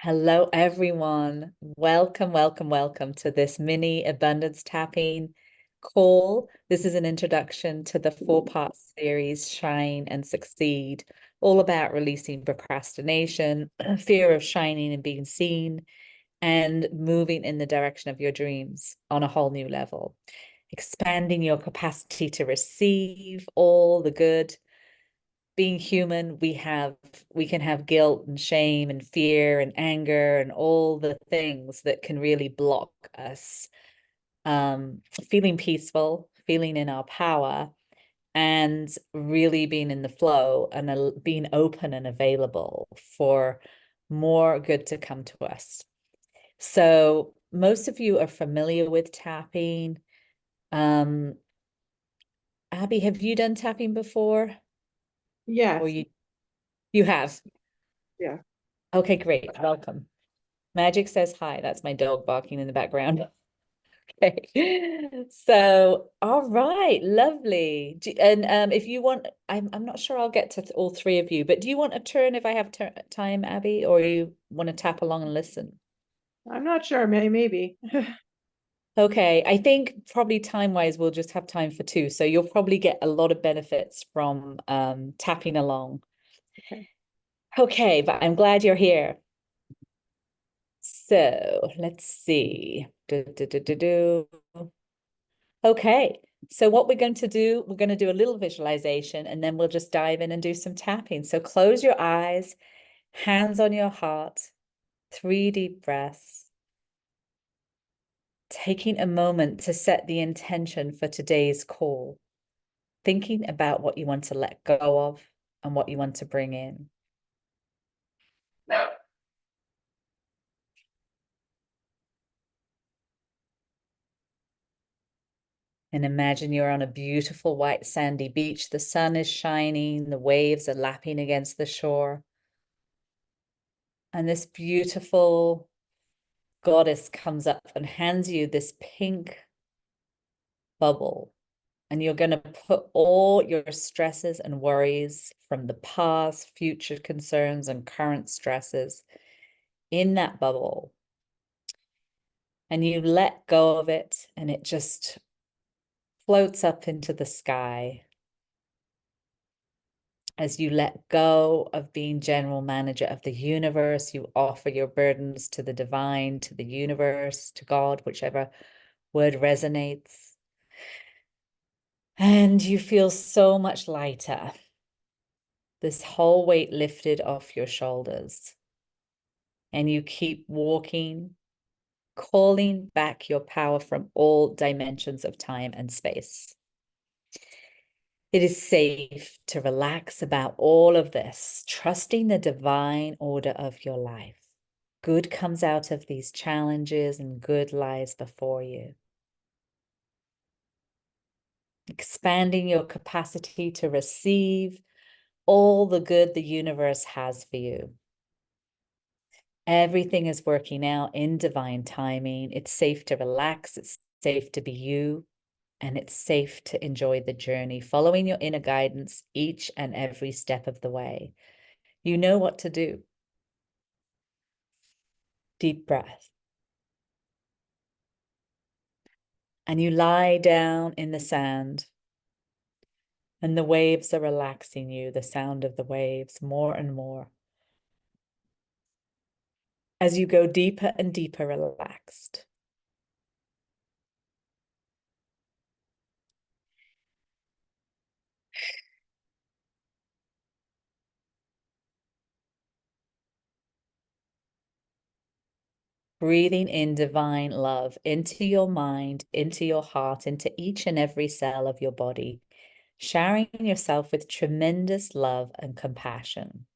Hello, everyone. Welcome, welcome, welcome to this mini abundance tapping call. This is an introduction to the four-part series, Shine and Succeed, all about releasing procrastination, fear of shining and being seen, and moving in the direction of your dreams on a whole new level, expanding your capacity to receive all the good. Being human, we can have guilt and shame and fear and anger and all the things that can really block us feeling peaceful, feeling in our power, and really being in the flow and being open and available for more good to come to us. So most of you are familiar with tapping. Um, Abby, have you done tapping before? Or Yes. you have? Yeah. Okay, great. Welcome. Magic says hi. That's my dog barking in the background. Okay. So, all right, lovely. And if you want, I'm not sure I'll get to all three of you, but do you want a turn if I have time, Abby, or you want to tap along and listen? I'm not sure. Maybe. Okay, I think probably time-wise we'll just have time for two, so you'll probably get a lot of benefits from tapping along. Okay. Okay, but I'm glad you're here. So let's see. Okay, so what we're going to do a little visualization and then we'll just dive in and do some tapping. So close your eyes, hands on your heart, 3 deep breaths, taking a moment to set the intention for today's call, thinking about what you want to let go of and what you want to bring in. And imagine you're on a beautiful white sandy beach. The sun is shining, the waves are lapping against the shore. And this beautiful goddess comes up and hands you this pink bubble. And you're going to put all your stresses and worries from the past, future concerns, and current stresses in that bubble. And you let go of it, and it just floats up into the sky. As you let go of being general manager of the universe, you offer your burdens to the divine, to the universe, to God, whichever word resonates. And you feel so much lighter. This whole weight lifted off your shoulders. And you keep walking, calling back your power from all dimensions of time and space. It is safe to relax about all of this, trusting the divine order of your life. Good comes out of these challenges and good lies before you. Expanding your capacity to receive all the good the universe has for you. Everything is working out in divine timing. It's safe to relax. It's safe to be you. And it's safe to enjoy the journey, following your inner guidance each and every step of the way. You know what to do. Deep breath. And you lie down in the sand. And the waves are relaxing you, the sound of the waves more and more. As you go deeper and deeper relaxed. Breathing in divine love into your mind, into your heart, into each and every cell of your body, showering yourself with tremendous love and compassion.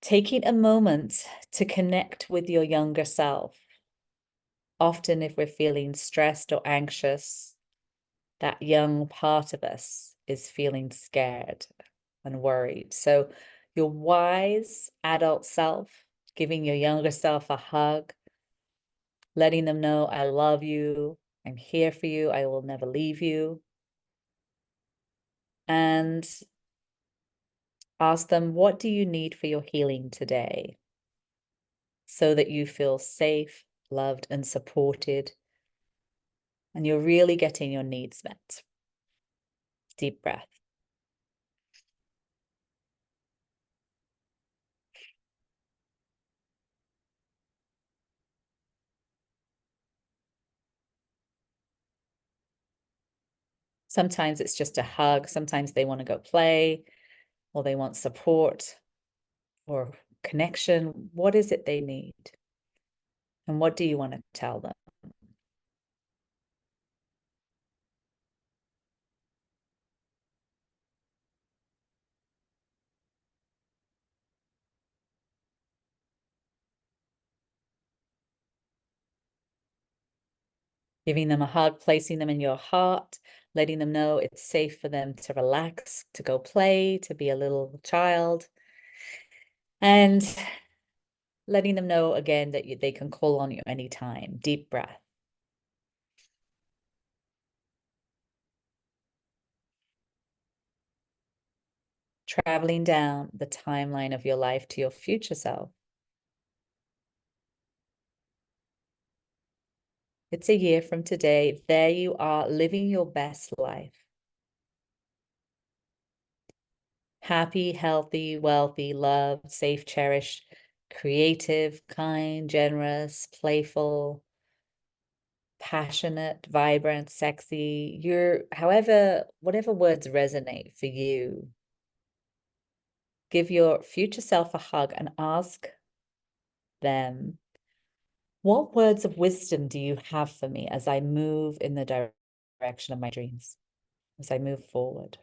Taking a moment to connect with your younger self. Often, if we're feeling stressed or anxious, that young part of us is feeling scared and worried. So, your wise adult self, giving your younger self a hug, letting them know, I love you, I'm here for you, I will never leave you. And Ask them, what do you need for your healing today? So that you feel safe, loved, and supported, and you're really getting your needs met. Deep breath. Sometimes it's just a hug. Sometimes they want to go play, or they want support or connection. What is it they need? And what do you want to tell them? Giving them a hug, placing them in your heart, letting them know it's safe for them to relax, to go play, to be a little child, and letting them know again that they can call on you anytime. Deep breath. Traveling down the timeline of your life to your future self. It's a year from today. There you are, living your best life. Happy, healthy, wealthy, loved, safe, cherished, creative, kind, generous, playful, passionate, vibrant, sexy. You're, however, whatever words resonate for you. Give your future self a hug and ask them, what words of wisdom do you have for me as I move in the direction of my dreams, as I move forward?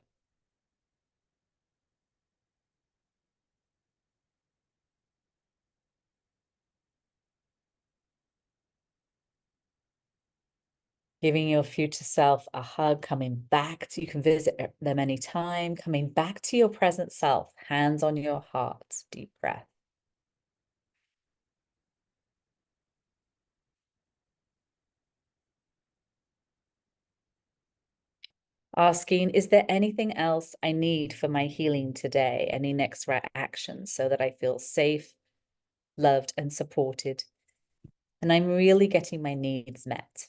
Giving your future self a hug, coming back to, you can visit them anytime, coming back to your present self, hands on your heart, deep breath. Asking, is there anything else I need for my healing today? Any next right action so that I feel safe, loved, and supported? And I'm really getting my needs met.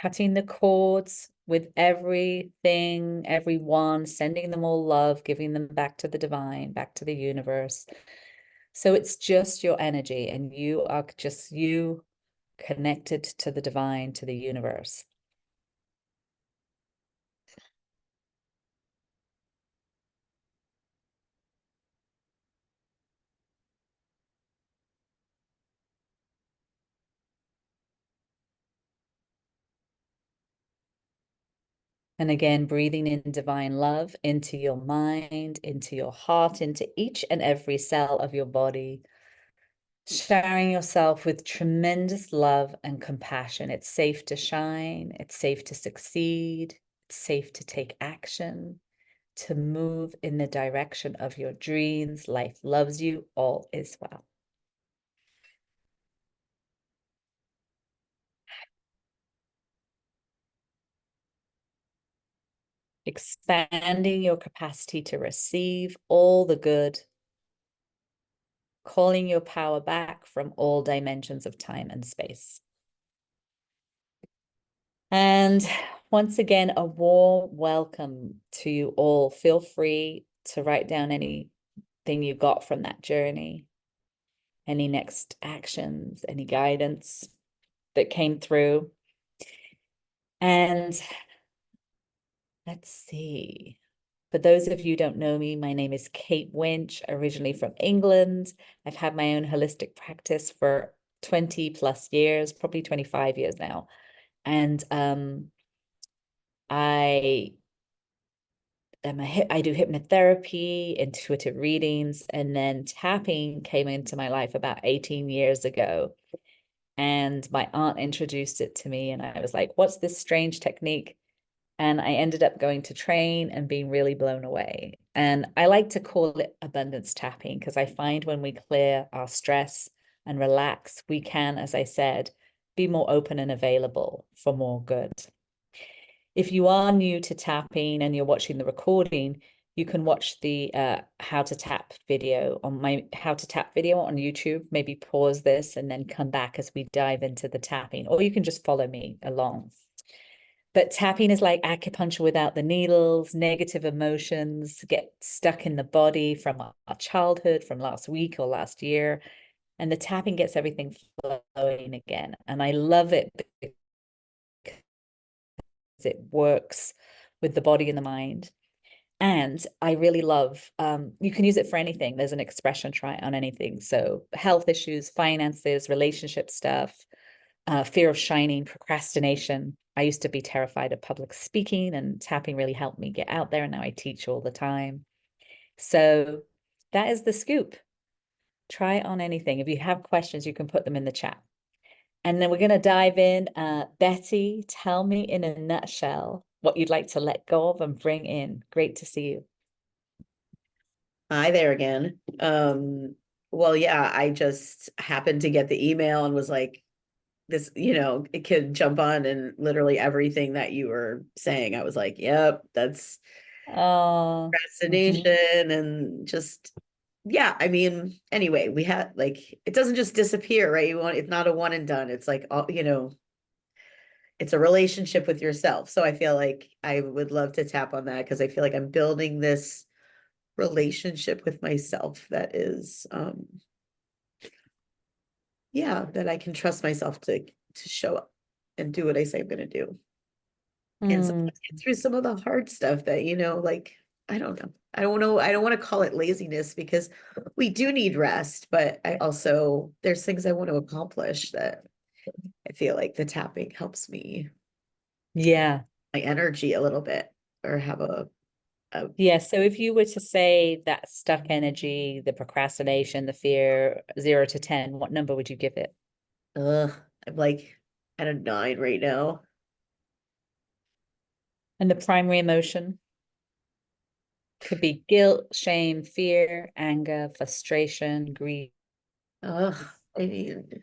Cutting the cords with everything, everyone, sending them all love, giving them back to the divine, back to the universe. So it's just your energy, and you are just you connected to the divine, to the universe. And again, breathing in divine love into your mind, into your heart, into each and every cell of your body, showering yourself with tremendous love and compassion. It's safe to shine. It's safe to succeed. It's safe to take action, to move in the direction of your dreams. Life loves you. All is well. Expanding your capacity to receive all the good, calling your power back from all dimensions of time and space. And once again, a warm welcome to you all. Feel free to write down anything you got from that journey, any next actions, any guidance that came through. And let's see. For those of you who don't know me, my name is Kate Winch, originally from England. I've had my own holistic practice for 20 plus years, probably 25 years now. And I I do hypnotherapy, intuitive readings, and then tapping came into my life about 18 years ago. And my aunt introduced it to me, and I was like, what's this strange technique? And I ended up going to train and being really blown away. And I like to call it abundance tapping because I find when we clear our stress and relax, we can, as I said, be more open and available for more good. If you are new to tapping and you're watching the recording, you can watch the how to tap video on my how to tap video on YouTube. Maybe pause this and then come back as we dive into the tapping, or you can just follow me along. But tapping is like acupuncture without the needles. Negative emotions get stuck in the body from our childhood, from last week or last year. And the tapping gets everything flowing again. And I love it because it works with the body and the mind. And I really love, you can use it for anything. There's an expression, try it on anything. So health issues, finances, relationship stuff, fear of shining, procrastination. I used to be terrified of public speaking, and tapping really helped me get out there. And now I teach all the time. So that is the scoop. Try it on anything. If you have questions, you can put them in the chat. And then we're going to dive in. Betty, tell me in a nutshell what you'd like to let go of and bring in. Great to see you. Hi there again. Well, yeah, I just happened to get the email and was like, this, it could jump on and literally everything that you were saying. I was like, yep, that's Oh, mhm. procrastination and just, yeah, I mean, anyway, we had like, it doesn't just disappear, right? It's not a one and done. It's like, it's a relationship with yourself. So I feel like I would love to tap on that because I feel like I'm building this relationship with myself that is yeah, that I can trust myself to show up and do what I say I'm gonna do. And Mm, sometimes get through some of the hard stuff that, like, I don't know. I don't know. I don't want to call it laziness because we do need rest, but I also there's things I want to accomplish that I feel like the tapping helps me yeah. my energy a little bit or have a Yeah. So if you were to say that stuck energy, the procrastination, the fear, 0 to 10, what number would you give it? I'm like at a 9 right now. And the primary emotion could be guilt, shame, fear, anger, frustration, grief. Ugh, I mean,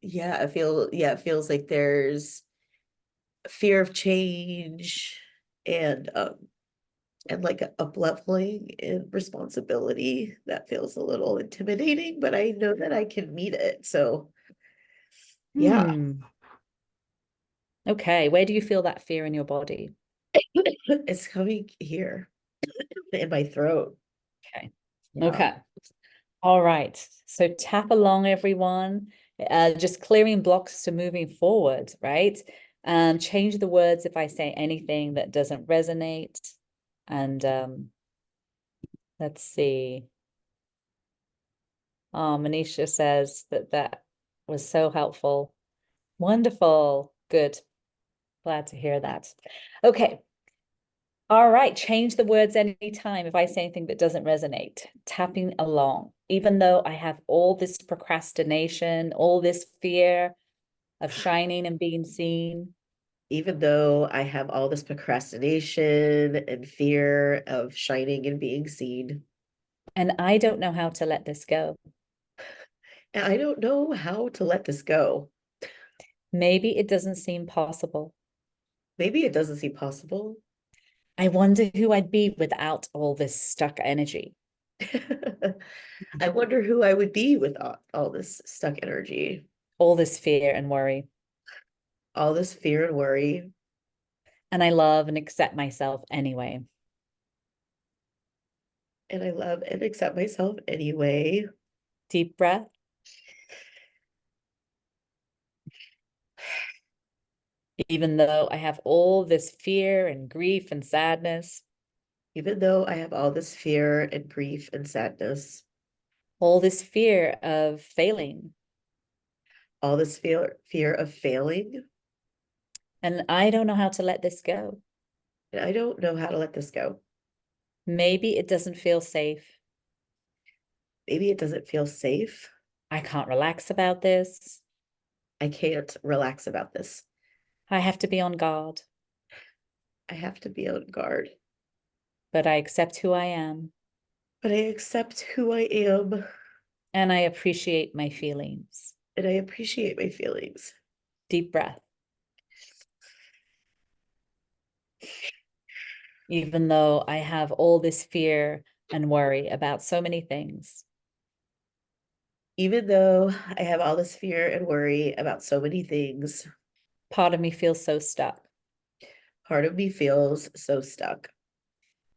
it feels like there's fear of change and like a up leveling in responsibility that feels a little intimidating, but I know that I can meet it. So yeah, Hmm. Okay. Where do you feel that fear in your body? it's coming here in my throat. Okay. Yeah. Okay. All right. So tap along, everyone. Just clearing blocks to moving forward, right? Change the words if I say anything that doesn't resonate. And let's see. Manisha says that that was so helpful. Wonderful. Good. Glad to hear that. Okay. All right. Change the words anytime if I say anything that doesn't resonate. Tapping along. Even though I have all this procrastination, all this fear of shining and being seen, Even though I have all this procrastination and fear of shining and being seen, and I don't know how to let this go. and I don't know how to let this go. Maybe it doesn't seem possible. Maybe it doesn't seem possible. I wonder who I'd be without all this stuck energy, I wonder who I would be with all this stuck energy, all this fear and worry. all this fear and worry, And I love and accept myself anyway. and I love and accept myself anyway. Deep breath. Even though I have all this fear and grief and sadness, Even though I have all this fear and grief and sadness, all this fear of failing, all this fear of failing, and I don't know how to let this go. and I don't know how to let this go. Maybe it doesn't feel safe. Maybe it doesn't feel safe. I can't relax about this. I can't relax about this. I have to be on guard. I have to be on guard. but I accept who I am But I accept who I am and I appreciate my feelings. and I appreciate my feelings. Deep breath. Even though I have all this fear and worry about so many things, Even though I have all this fear and worry about so many things, part of me feels so stuck. part of me feels so stuck.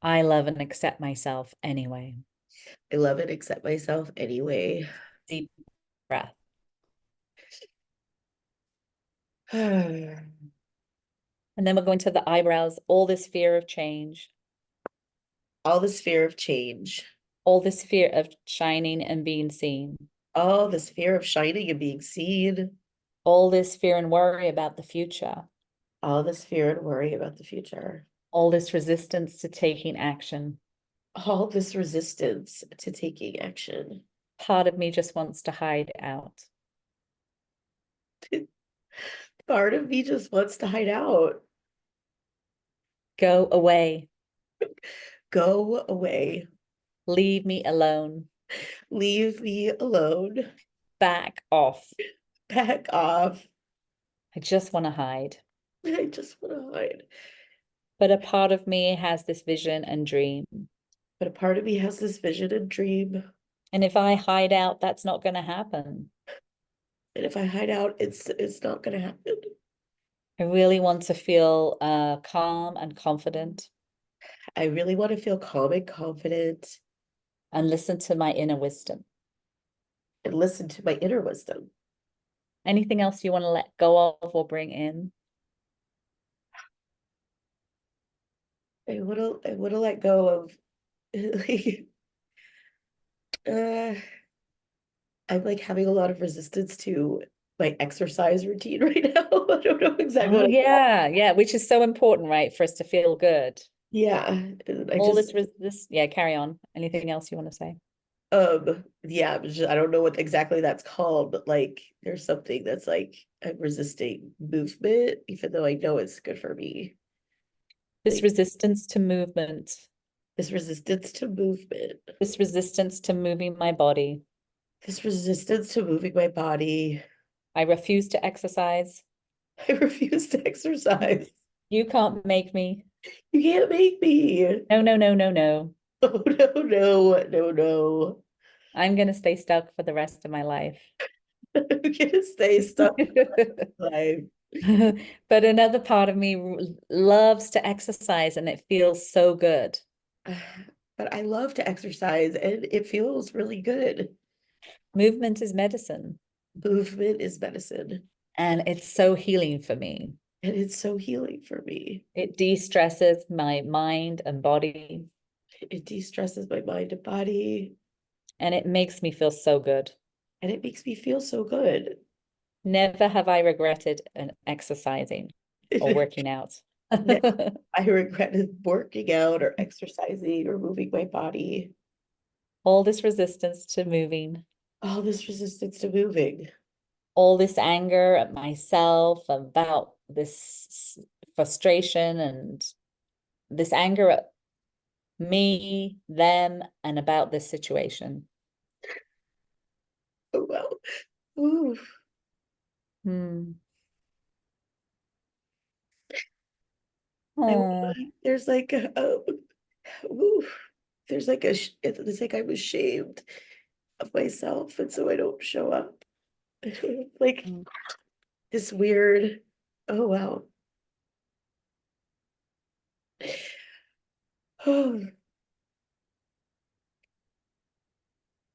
I love and accept myself anyway. I love and accept myself anyway. Deep breath. All And then we're going to the eyebrows, all this fear of change, this fear of change, all this fear of shining and being seen, all this fear of shining and being seen, all this fear and worry about the future, all this fear and worry about the future, all this resistance to taking action. all this resistance to taking action. Part of me just wants to hide out. Part of me just wants to hide out. Go away. Go away. Leave me alone. Leave me alone. Back off. Back off. I just want to hide. I just want to hide. But a part of me has this vision and dream. But a part of me has this vision and dream. And if I hide out, that's not going to happen. And if I hide out, it's not gonna happen. I really want to feel calm and confident I really want to feel calm and confident and listen to my inner wisdom. and listen to my inner wisdom. Anything else you want to let go of or bring in? I wanna let go of like uh I'm like having a lot of resistance to my exercise routine right now. I don't know exactly Oh, what I call yeah. Yeah. Which is so important, right? For us to feel good. Yeah. And I All just this, yeah, carry on. Anything else you want to say? yeah, I don't know what exactly that's called, but like there's something that's like I'm resisting movement, even though I know it's good for me. This Like resistance to movement, this resistance to movement, this resistance to moving my body. this resistance to moving my body. I refuse to exercise. I refuse to exercise. You can't make me. You can't make me. No, no, no, no, no. Oh no, no, no, no. I'm going to stay stuck for the rest of my life. I'm gonna stay stuck in life. But another part of me loves to exercise and it feels so good. But I love to exercise and it feels really good. Movement is medicine Movement is medicine. and it's so healing for me. And it's so healing for me. It de-stresses my mind and body It de-stresses my mind and body. and it makes me feel so good. And it makes me feel so good. Never have I regretted an exercising or working out. I regretted working out or exercising or moving my body. All this resistance to moving, All this resistance to moving. all this anger at myself about this frustration and this anger at me, them, and about this situation. Oh well. Ooh. Hmm. I, Oh, there's like a, ooh, there's like it's like I'm ashamed of myself, and so I don't show up. Like this weird. Oh wow. Oh,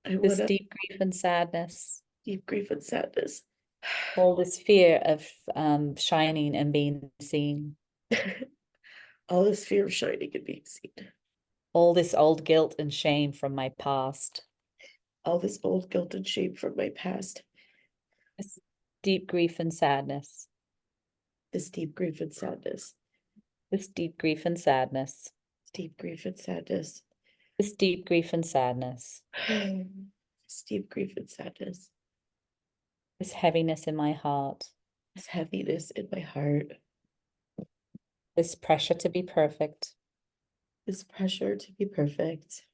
I this wanna deep grief and sadness, deep grief and sadness. all this fear of shining and being seen, All this fear of shining and being seen. all this old guilt and shame from my past, All this old guilt and shame from my past. this deep grief and sadness, This deep grief and sadness. this deep grief and sadness, Deep grief and sadness. this deep grief and sadness, This deep grief and sadness. this heaviness in my heart. This heaviness in my heart. This pressure to be perfect, This pressure to be perfect,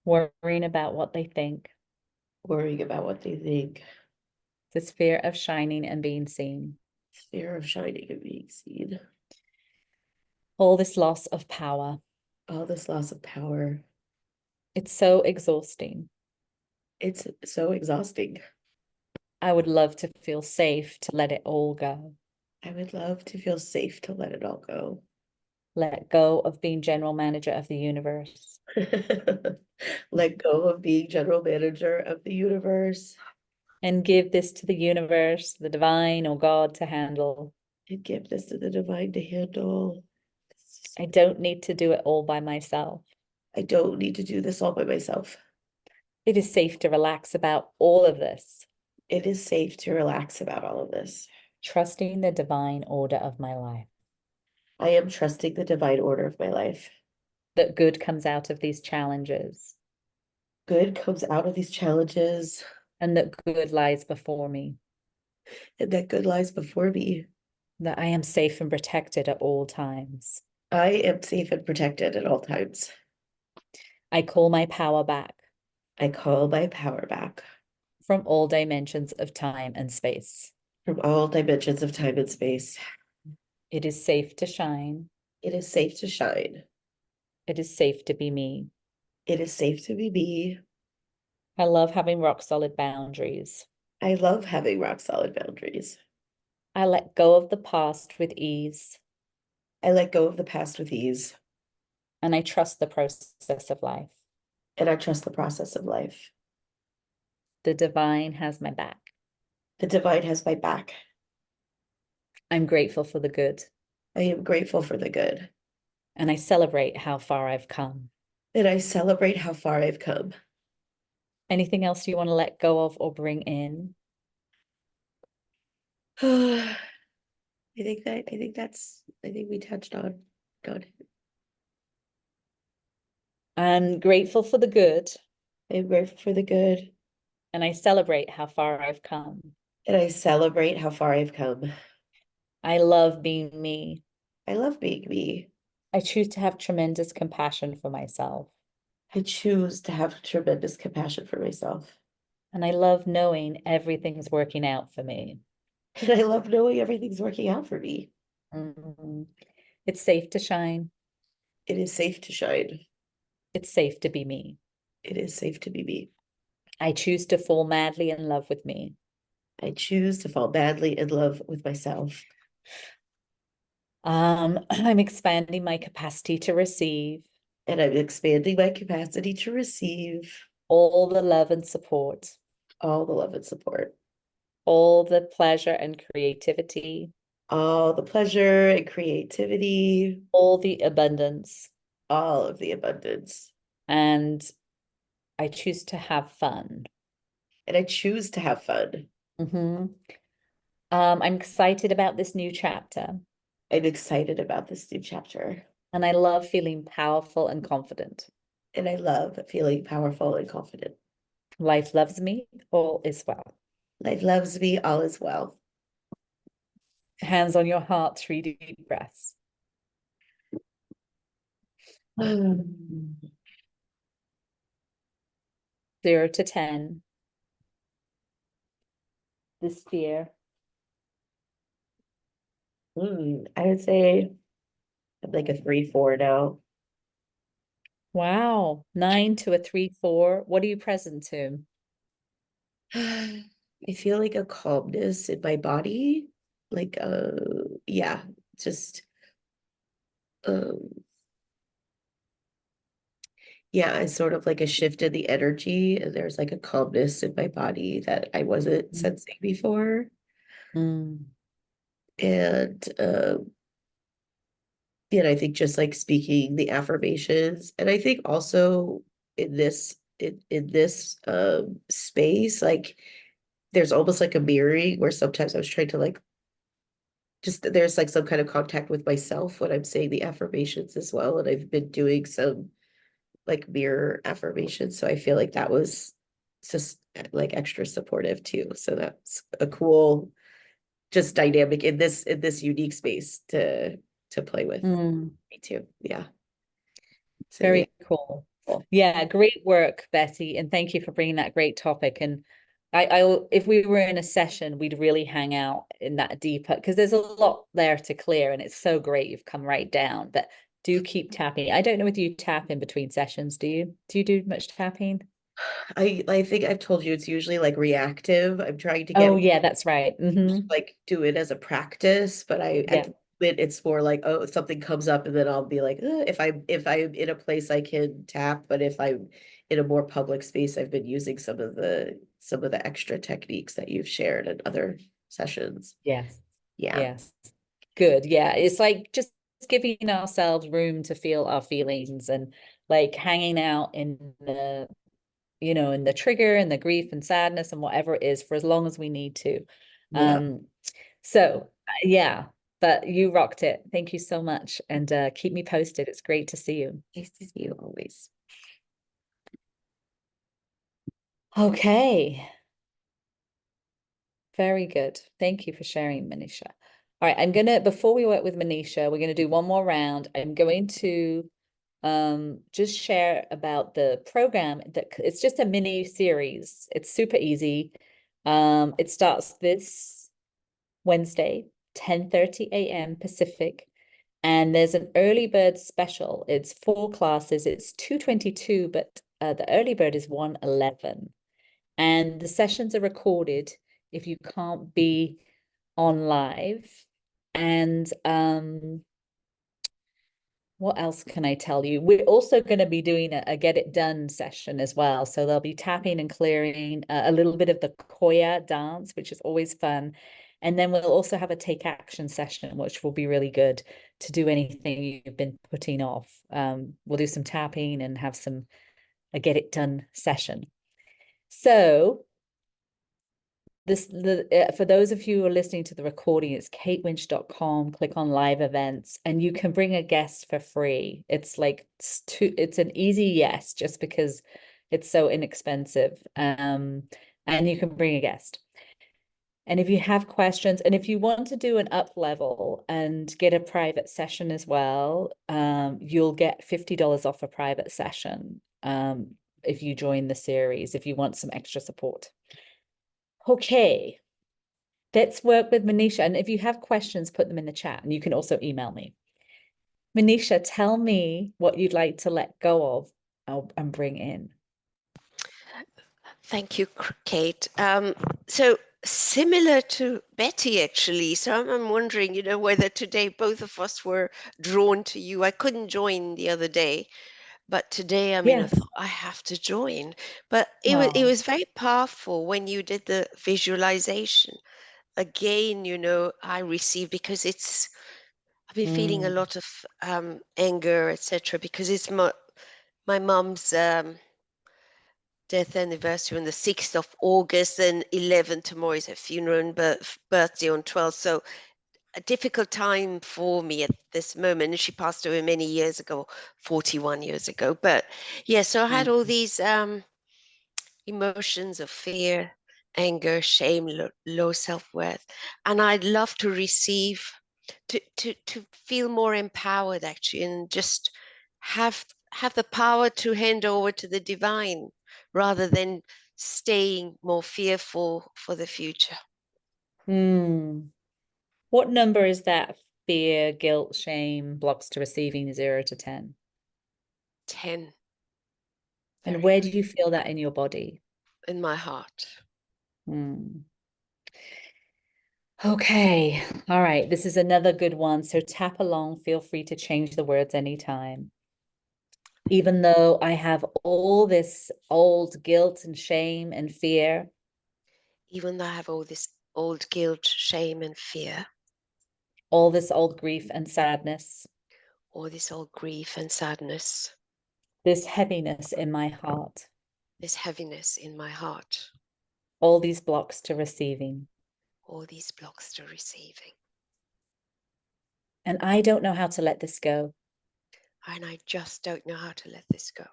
worrying about what they think, worrying about what they think, this fear of shining and being seen, fear of shining and being seen, all this loss of power. all this loss of power. It's so exhausting. It's so exhausting. I would love to feel safe to let it all go. I would love to feel safe to let it all go. Let go of being general manager of the universe Let go of being general manager of the universe and give this to the universe, the divine or God to handle. and give this to the divine to handle. I don't need to do it all by myself. I don't need to do this all by myself. It is safe to relax about all of this, It is safe to relax about all of this. trusting the divine order of my life, I am trusting the divine order of my life. that good comes out of these challenges, Good comes out of these challenges, and that good lies before me, and that good lies before me. that I am safe and protected at all times. I am safe and protected at all times. I call my power back I call my power back from all dimensions of time and space. from all dimensions of time and space. It is safe to shine. It is safe to shine. It is safe to be me. It is safe to be me. I love having rock solid boundaries. I love having rock solid boundaries. I let go of the past with ease, I let go of the past with ease, and I trust the process of life. and I trust the process of life. The divine has my back. The divine has my back. I'm grateful for the good, I am grateful for the good, and I celebrate how far I've come. and I celebrate how far I've come. Anything else you want to let go of or bring in? I think we touched on it. I'm grateful for the good, I am grateful for the good, and I celebrate how far I've come. and I celebrate how far I've come. I love being me. I love being me. I choose to have tremendous compassion for myself. I choose to have tremendous compassion for myself. And I love knowing everything's working out for me. And I love knowing everything's working out for me. Mhm. It's safe to shine. It is safe to shine. It's safe to be me. It is safe to be me. I choose to fall madly in love with me. I choose to fall badly in love with myself. I'm expanding my capacity to receive And I'm expanding my capacity to receive all the love and support, all the love and support, all the pleasure and creativity, all the pleasure and creativity, all the abundance. all of the abundance. And I choose to have fun. And I choose to have fun. Mhm. I'm excited about this new chapter, I'm excited about this new chapter. and I love feeling powerful and confident. And I love feeling powerful and confident. Life loves me, all is well. Life loves me, all is well. Hands on your heart, 3 deep breaths. 0 to 10. This fear. I would say I'm like a 3-4 now. Wow. 9 to a 3, 4. What are you present to? I feel like a calmness in my body. Like yeah, just um yeah, it's sort of like a shift in the energy, and there's like a calmness in my body that I wasn't sensing before. Mm. And yeah, I think just like speaking the affirmations, and I think also in this space, like there's almost like a mirroring where sometimes I was trying to like just there's like some kind of contact with myself when I'm saying the affirmations as well. And I've been doing some like mirror affirmations. So I feel like that was just like extra supportive too. So that's a cool just dynamic in this unique space to to play with. Mm. Me too. Yeah. So yeah. Very cool. Yeah, great work, Betty, and thank you for bringing that great topic. And if we were in a session, we'd really hang out in that deeper because there's a lot there to clear, and it's so great you've come right down. But do keep tapping. I don't know whether you tap in between sessions. Do you? Do you do much tapping? I think I've told you it's usually like reactive. I'm trying to Oh, get yeah, that's right. like do it as a practice, but I at Yeah. the moment it's more like, oh, if something comes up and then I'll be like, if I'm in a place I can tap, but if I'm in a more public space, I've been using some of the extra techniques that you've shared in other sessions. Yes. Yeah. Yes. Good. Yeah. It's like just giving ourselves room to feel our feelings and like hanging out in the in the trigger and the grief and sadness and whatever it is for as long as we need to. Yeah. Um, so yeah, but you rocked it. Thank you so much. And keep me posted. It's great to see you. Nice to see you always. Okay. Very good. Thank you for sharing, Manisha. All right, before we work with Manisha, we're gonna do one more round. I'm going to just share about the program that it's just a mini series. It's super easy. It starts this Wednesday, 10:30 a.m. Pacific, and there's an early bird special. It's 4 classes. It's 222, but the early bird is 111. And the sessions are recorded if you can't be on live. And what else can I tell you? We're also going to be doing a get it done session as well. So there'll be tapping and clearing, a little bit of the Koya dance, which is always fun. And then we'll also have a take action session, which will be really good to do anything you've been putting off. We'll do some tapping and have a get it done session. So for those of you who are listening to the recording, it's katewinch.com. Click on live events, and you can bring a guest for free. It's an easy yes, just because it's so inexpensive. And you can bring a guest. And if you have questions, and if you want to do an up level and get a private session as well, you'll get $50 off a private session if you join the series, if you want some extra support. Okay, let's work with Manisha. And if you have questions, put them in the chat, and you can also email me. Manisha, tell me what you'd like to let go of and bring in. Thank you, Kate. So similar to Betty, actually. So I'm wondering, whether today both of us were drawn to you. I couldn't join the other day, but today, I Yes. thought I have to join. But it Oh. was very powerful when you did the visualization. Again, I received because I've been feeling a Mm. lot of anger, etc. Because it's my mum's death anniversary on the 6th of August, and 11 tomorrow is her funeral, and birthday on 12th. So a difficult time for me at this moment. And she passed away many years ago, 41 years ago. But yeah, so I had all Mm. these emotions of fear, anger, shame, low self-worth. And I'd love to receive, to feel more empowered actually, and just have the power to hand over to the divine rather than staying more fearful for the future. Mm. What number is that? Fear, guilt, shame, blocks to receiving 0 to 10. 10. And Very where high. do you feel that in your body? In my heart. Mm. Okay. All right. This is another good one. So tap along. Feel free to change the words anytime. Even though I have all this old guilt and shame and fear, Even though I have all this old guilt, shame, and fear, all this old grief and sadness, all this old grief and sadness, this heaviness in my heart, this heaviness in my heart, all these blocks to receiving. all these blocks to receiving. And I don't know how to let this go. And I just don't know how to let this go.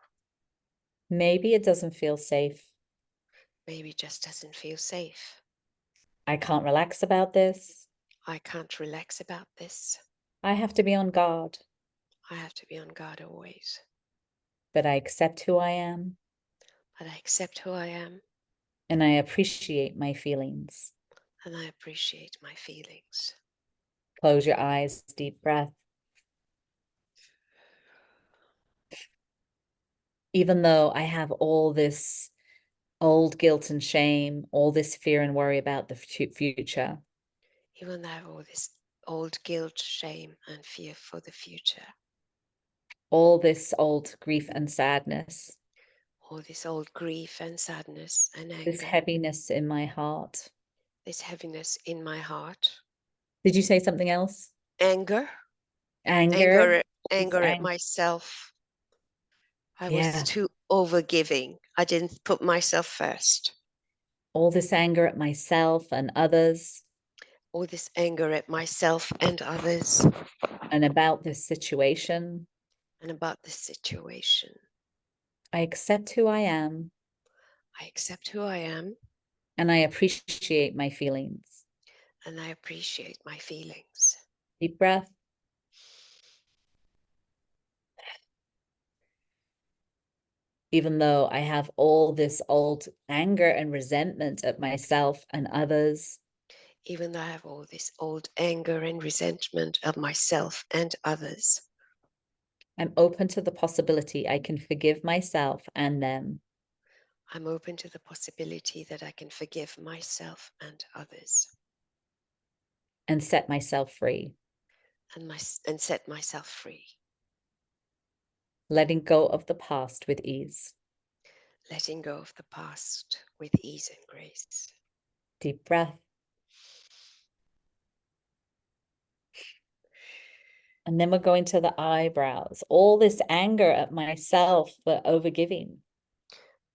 Maybe it doesn't feel safe. Maybe it just doesn't feel safe. I can't relax about this. I can't relax about this. I have to be on guard, I have to be on guard always. but I accept who I am But I accept who I am and I appreciate my feelings. and I appreciate my feelings. Close your eyes, deep breath. Even though I have all this old guilt and shame, all this fear and worry about the future, Even though I have all this old guilt, shame, and fear for the future, all this old grief and sadness, all this old grief and sadness and this anger, heaviness in my heart. this heaviness in my heart, Did you say something else? anger, Anger. anger, This anger at ang myself. I was Yeah. too overgiving. I didn't put myself first. All this anger at myself and others All this anger at myself and others and about this situation. and about this situation. I accept who I am I accept who I am and I appreciate my feelings. and I appreciate my feelings. Deep breath. Even though I have all this old anger and resentment at myself and others, Even though I have all this old anger and resentment of myself and others, I'm open to the possibility I can forgive myself and them I'm open to the possibility that I can forgive myself and others and set myself free. and set myself free. Letting go of the past with ease. Letting go of the past with ease and grace. Deep breath. And then we're going to the eyebrows. All this anger at myself for overgiving.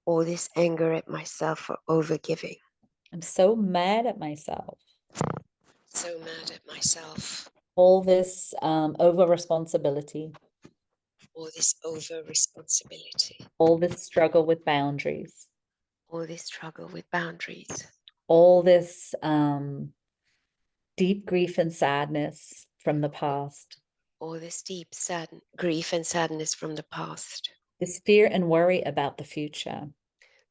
All this anger at myself for overgiving. I'm so mad at myself. So mad at myself. All this over responsibility. All this over responsibility. All this struggle with boundaries. All this struggle with boundaries. All this deep grief and sadness from the past. All this deep grief and sadness from the past. This fear and worry about the future.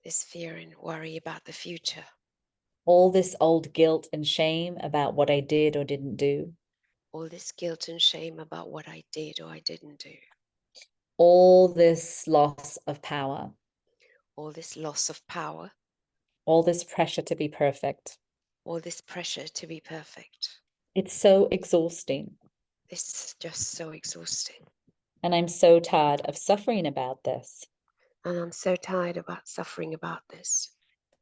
This fear and worry about the future. All this old guilt and shame about what I did or didn't do. All this guilt and shame about what I did or I didn't do. All this loss of power. All this loss of power. All this pressure to be perfect. All this pressure to be perfect. It's so exhausting. This is just so exhausting. And I'm so tired of suffering about this. And I'm so tired about suffering about this.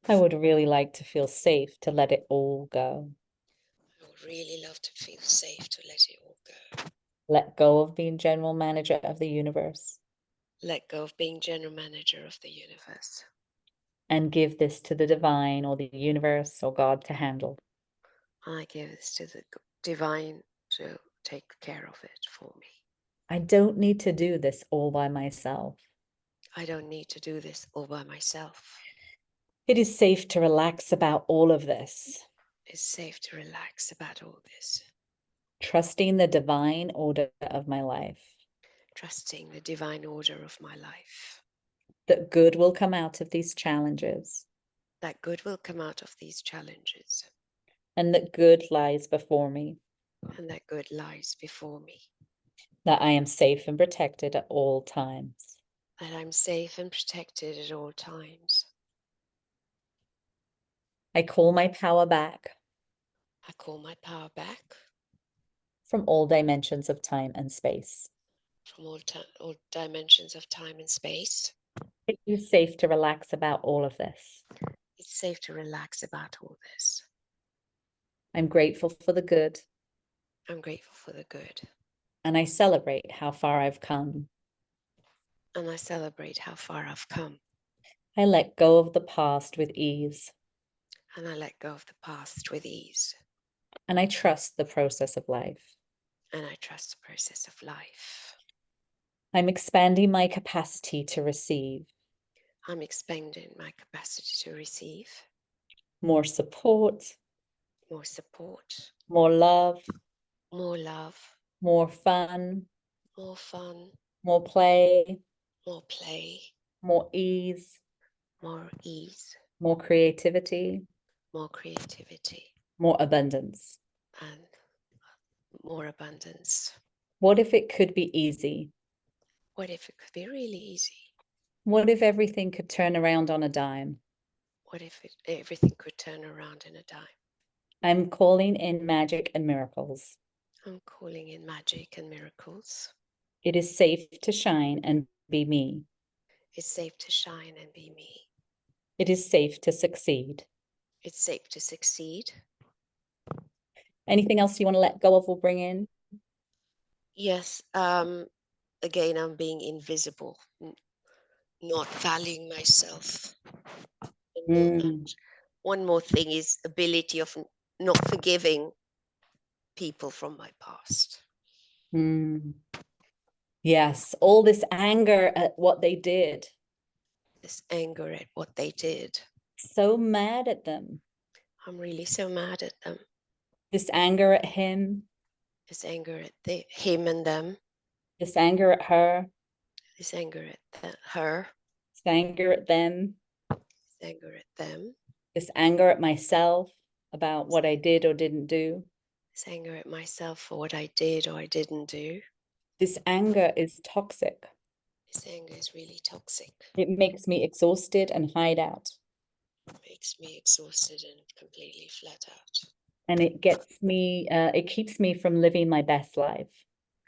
I would really like to feel safe to let it all go. I would really love to feel safe to let it all go. Let go of being general manager of the universe. Let go of being general manager of the universe. And give this to the divine or the universe or God to handle. I give this to the divine to take care of it for me. I don't need to do this all by myself. I don't need to do this all by myself. It is safe to relax about all of this. It's safe to relax about all this. Trusting the divine order of my life. Trusting the divine order of my life. That good will come out of these challenges. That good will come out of these challenges. And that good lies before me. And that good lies before me. That I am safe and protected at all times. That I'm safe and protected at all times. I call my power back. I call my power back. From all dimensions of time and space. From all dimensions of time and space. It is safe to relax about all of this. It's safe to relax about all this. I'm grateful for the good. I'm grateful for the good. And I celebrate how far I've come. And I celebrate how far I've come. I let go of the past with ease. And I let go of the past with ease. And I trust the process of life. And I trust the process of life. I'm expanding my capacity to receive. I'm expanding my capacity to receive. More support. More support. More love. More love. more fun, more fun, more play, more play, more ease, more ease, more creativity, more creativity, more abundance. and more abundance. What if it could be easy? What if it could be really easy? What if everything could turn around on a dime? What if everything could turn around in a dime? I'm calling in magic and miracles. I'm calling in magic and miracles. It is safe to shine and be me. It's safe to shine and be me. It is safe to succeed. It's safe to succeed. Anything else you want to let go of or bring in? Yes. Again, I'm being invisible, not valuing myself. And one more thing is ability of not forgiving people from my past. Yes, all this anger at what they did. This anger at what they did. So mad at them. I'm really so mad at them. This anger at him. This anger at him and them. This anger at her. This anger at her. This anger at them. This anger at them. This anger at myself about what I did or didn't do. This anger at myself for what I did or I didn't do. This anger is toxic. This anger is really toxic. It makes me exhausted and hide out. It makes me exhausted and completely flat out. And it keeps me from living my best life.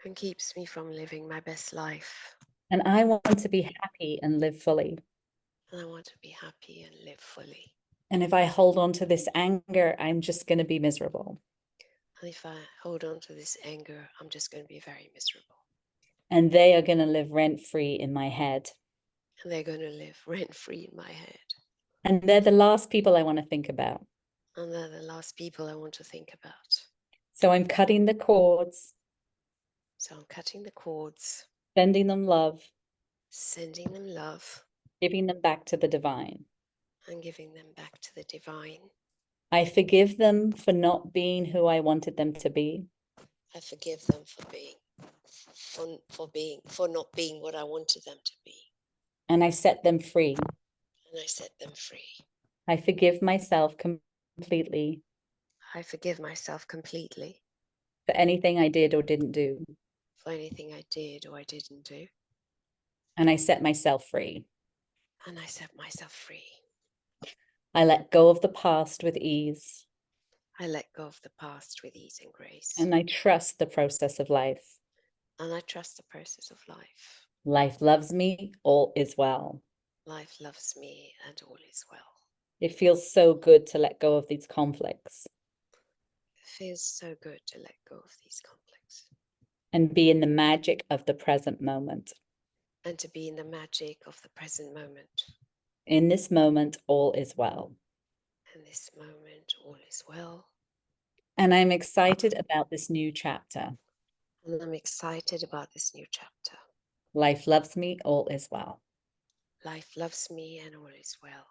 And keeps me from living my best life. And I want to be happy and live fully. And I want to be happy and live fully. And if I hold on to this anger, I'm just going to be miserable. And if I hold on to this anger, I'm just going to be very miserable. And they are going to live rent-free in my head. And they're going to live rent-free in my head. And they're the last people I want to think about. And they're the last people I want to think about. So I'm cutting the cords. So I'm cutting the cords. Sending them love. Sending them love. Giving them back to the divine. And giving them back to the divine. I forgive them for not being who I wanted them to be. I forgive them for not being what I wanted them to be. And I set them free. And I set them free. I forgive myself completely. I forgive myself completely. For anything I did or didn't do. For anything I did or I didn't do. And I set myself free. And I set myself free. I let go of the past with ease. I let go of the past with ease and grace. And I trust the process of life. And I trust the process of life. Life loves me, all is well. Life loves me and all is well. It feels so good to let go of these conflicts. It feels so good to let go of these conflicts. And be in the magic of the present moment. And to be in the magic of the present moment. In this moment, all is well. In this moment, all is well. And I'm excited about this new chapter. And I'm excited about this new chapter. Life loves me, all is well. Life loves me and all is well.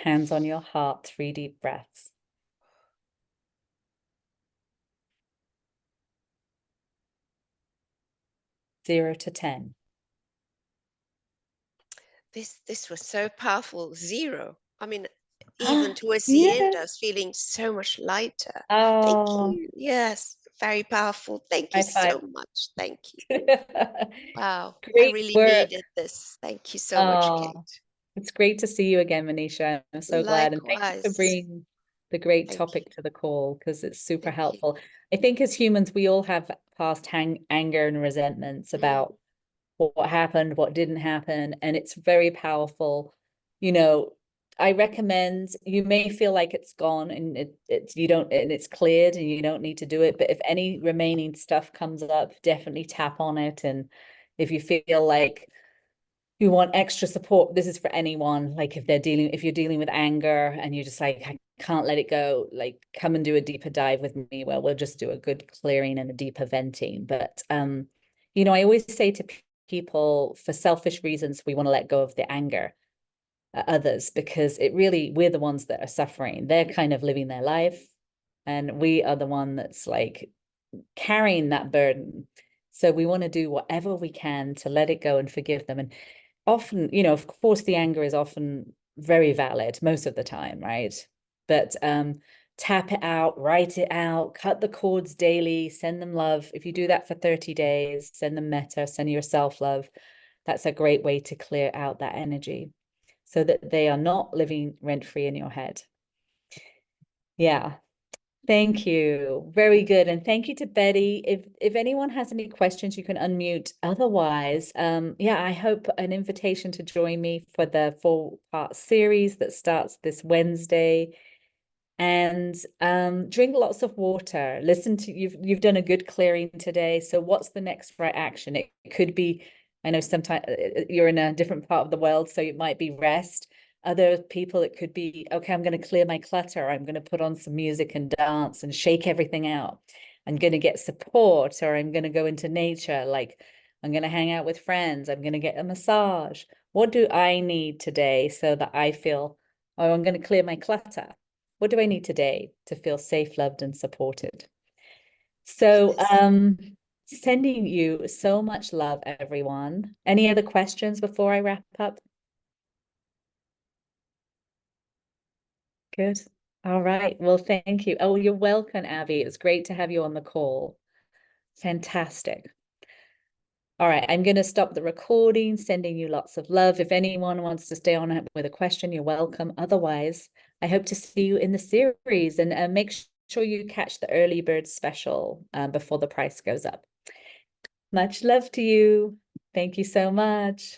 Hands on your heart, 3 deep breaths. Zero to 10. This was so powerful. 0. I mean, even towards the end, I was feeling so much lighter. Thank you. Yes, very powerful. Thank you so much. Thank you. Wow. Great I really work. needed this. Thank you so much, Kate. It's great to see you again, Manisha. I'm so glad. And thank you for bringing the great topic to the call, because it's super helpful. I think as humans, we all have past anger and resentments about what happened, what didn't happen. And it's very powerful. You know, I recommend, you may feel like it's gone and it's cleared and you don't need to do it. But if any remaining stuff comes up, definitely tap on it. And if you feel like you want extra support, this is for anyone. Like if you're dealing with anger and you're just like, I can't let it go, like come and do a deeper dive with me. Well, we'll just do a good clearing and a deeper venting. But, you know, I always say to people, for selfish reasons, we want to let go of the anger at others, because we're the ones that are suffering. They're kind of living their life. And we are the one that's like carrying that burden. So we want to do whatever we can to let it go and forgive them. And often, you know, of course, the anger is often very valid most of the time, right? But tap it out, write it out, cut the cords daily, send them love. If you do that for 30 days, send them metta, send yourself love. That's a great way to clear out that energy so that they are not living rent-free in your head. Yeah. Thank you. Very good. And thank you to Betty. If anyone has any questions, you can unmute. Otherwise, yeah, I hope an invitation to join me for the 4-part series that starts this Wednesday. And drink lots of water. Listen to you've done a good clearing today. So what's the next right action? It could be, I know sometimes you're in a different part of the world, so it might be rest. Other people, it could be, okay, I'm going to clear my clutter. I'm going to put on some music and dance and shake everything out. I'm going to get support, or I'm going to go into nature. Like I'm going to hang out with friends. I'm going to get a massage. What do I need today so that I feel, oh, I'm going to clear my clutter? What do I need today to feel safe, loved, and supported? So sending you so much love, everyone. Any other questions before I wrap up? Good. All right. Well, thank you. Oh, you're welcome, Abby. It was great to have you on the call. Fantastic. All right, I'm going to stop the recording, sending you lots of love. If anyone wants to stay on with a question, you're welcome. Otherwise, I hope to see you in the series, and make sure you catch the early bird special before the price goes up. Much love to you. Thank you so much.